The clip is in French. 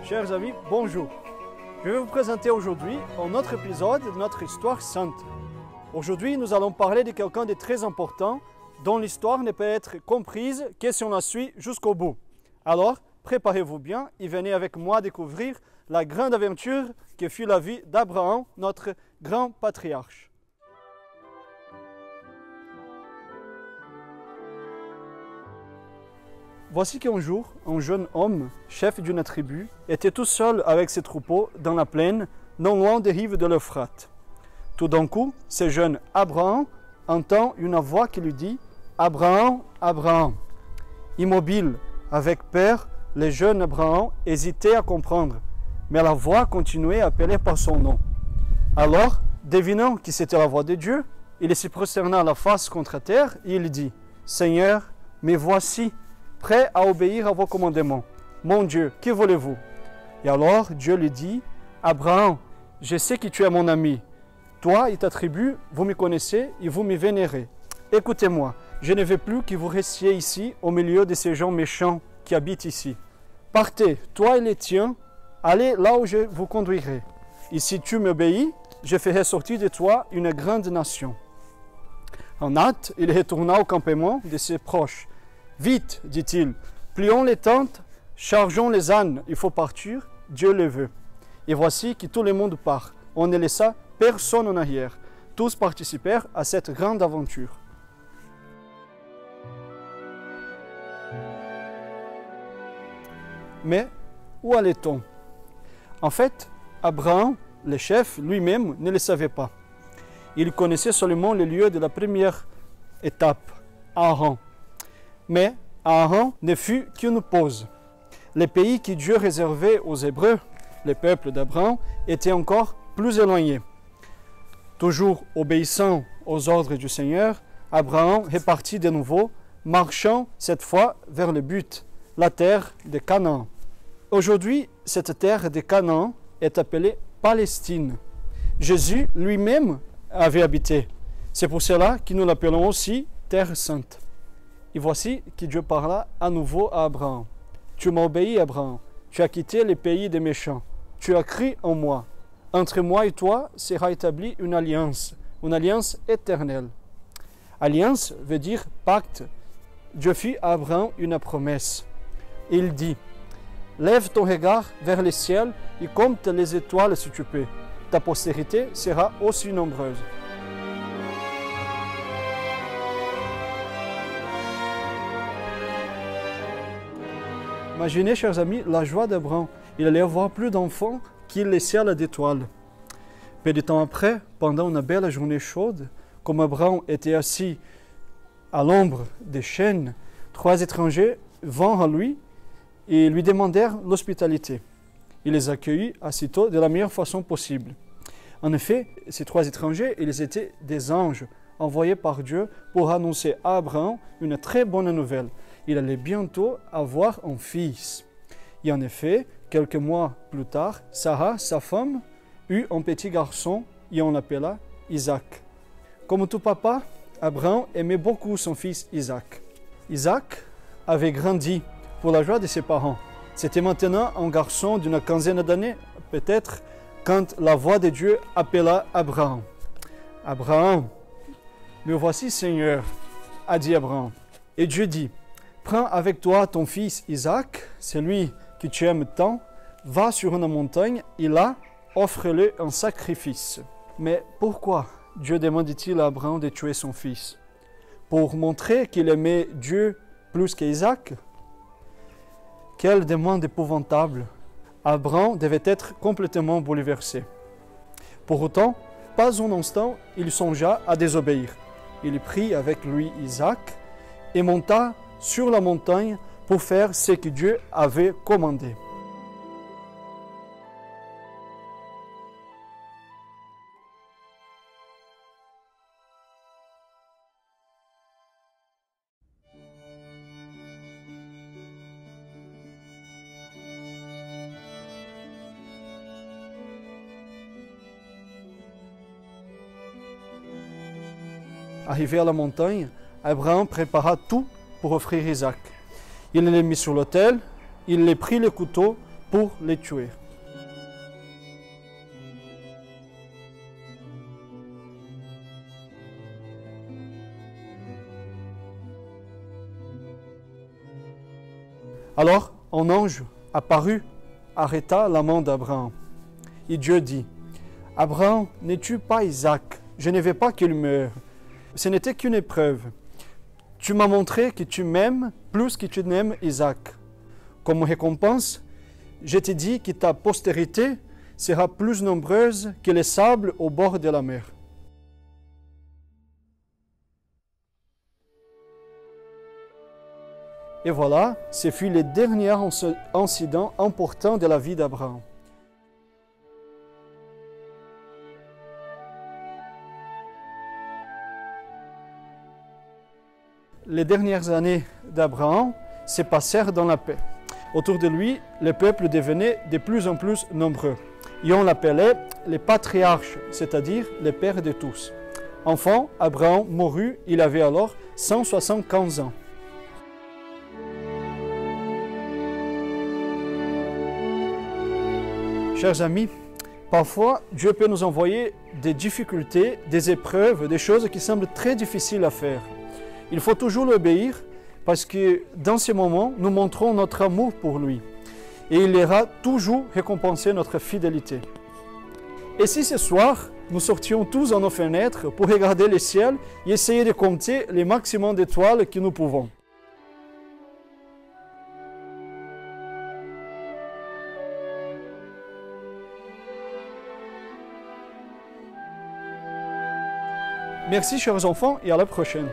Chers amis, bonjour. Je vais vous présenter aujourd'hui un autre épisode de notre histoire sainte. Aujourd'hui, nous allons parler de quelqu'un de très important dont l'histoire ne peut être comprise que si on la suit jusqu'au bout. Alors, préparez-vous bien et venez avec moi découvrir la grande aventure que fut la vie d'Abraham, notre grand patriarche. Voici qu'un jour, un jeune homme, chef d'une tribu, était tout seul avec ses troupeaux dans la plaine, non loin des rives de l'Euphrate. Tout d'un coup, ce jeune Abraham entend une voix qui lui dit « Abraham, Abraham ». Immobile, avec peur, le jeune Abraham hésitait à comprendre, mais la voix continuait à appeler par son nom. Alors, devinant que c'était la voix de Dieu, il se prosterna la face contre terre et il dit « Seigneur, me voici, prêt à obéir à vos commandements. Mon Dieu, que voulez-vous » Et alors Dieu lui dit « Abraham, je sais que tu es mon ami. Toi et ta tribu, vous me connaissez et vous me vénérez. Écoutez-moi, je ne veux plus que vous restiez ici au milieu de ces gens méchants qui habitent ici. Partez, toi et les tiens, allez là où je vous conduirai. Et si tu m'obéis, je ferai sortir de toi une grande nation. » En hâte, il retourna au campement de ses proches. « Vite, dit-il, plions les tentes, chargeons les ânes, il faut partir, Dieu le veut. » Et voici que tout le monde part. On ne laissa personne en arrière. Tous participèrent à cette grande aventure. Mais où allait-on? En fait, Abraham, le chef, lui-même ne le savait pas. Il connaissait seulement le lieu de la première étape, Haran. Mais Haran ne fut qu'une pause. Le pays que Dieu réservait aux Hébreux, le peuple d'Abraham, était encore plus éloigné. Toujours obéissant aux ordres du Seigneur, Abraham repartit de nouveau, marchant cette fois vers le but, la terre de Canaan. Aujourd'hui, cette terre de Canaan est appelée Palestine. Jésus lui-même avait habité. C'est pour cela que nous l'appelons aussi Terre Sainte. Et voici que Dieu parla à nouveau à Abraham. « Tu m'as obéi, Abraham. Tu as quitté les pays des méchants. Tu as cru en moi. Entre moi et toi sera établie une alliance éternelle. » Alliance veut dire pacte. Dieu fit à Abraham une promesse. Il dit « Lève ton regard vers le ciel et compte les étoiles si tu peux. Ta postérité sera aussi nombreuse. » Imaginez, chers amis, la joie d'Abraham. Il allait avoir plus d'enfants qu'il le ciel d'étoiles. Peu de temps après, pendant une belle journée chaude, comme Abraham était assis à l'ombre des chênes, 3 étrangers vinrent à lui et lui demandèrent l'hospitalité. Il les accueillit aussitôt de la meilleure façon possible. En effet, ces 3 étrangers, ils étaient des anges envoyés par Dieu pour annoncer à Abraham une très bonne nouvelle. Il allait bientôt avoir un fils. Et en effet, quelques mois plus tard, Sarah, sa femme, eut un petit garçon et on l'appela Isaac. Comme tout papa, Abraham aimait beaucoup son fils Isaac. Isaac avait grandi pour la joie de ses parents. C'était maintenant un garçon d'une quinzaine d'années, peut-être, quand la voix de Dieu appela Abraham. « Abraham, me voici Seigneur, a dit Abraham. Et Dieu dit, prends avec toi ton fils Isaac, celui que tu aimes tant, va sur une montagne et là, offre-le un sacrifice. » Mais pourquoi Dieu demande-t-il à Abraham de tuer son fils? Pour montrer qu'il aimait Dieu plus qu'Isaac? Quelle demande épouvantable! Abraham devait être complètement bouleversé. Pour autant, pas un instant, il songea à désobéir. Il prit avec lui Isaac et monta sur la montagne pour faire ce que Dieu avait commandé. Arrivé à la montagne, Abraham prépara tout pour offrir Isaac. Il le mit sur l'autel, il le prit le couteau pour les tuer. Alors, un ange apparut, arrêta la main d'Abraham. Et Dieu dit, « Abraham, ne tue pas Isaac, je ne veux pas qu'il meure. Ce n'était qu'une épreuve. Tu m'as montré que tu m'aimes plus que tu n'aimes Isaac. Comme récompense, je te dis que ta postérité sera plus nombreuse que les sables au bord de la mer. » Et voilà, ce fut le dernier incident important de la vie d'Abraham. Les dernières années d'Abraham se passèrent dans la paix. Autour de lui, le peuple devenait de plus en plus nombreux. Et on l'appelait les patriarches, c'est-à-dire les pères de tous. Enfant, Abraham mourut, il avait alors 175 ans. Chers amis, parfois Dieu peut nous envoyer des difficultés, des épreuves, des choses qui semblent très difficiles à faire. Il faut toujours l'obéir parce que dans ces moments, nous montrons notre amour pour lui et il ira toujours récompenser notre fidélité. Et si ce soir, nous sortions tous à nos fenêtres pour regarder le ciel et essayer de compter le maximum d'étoiles que nous pouvons. Merci chers enfants et à la prochaine.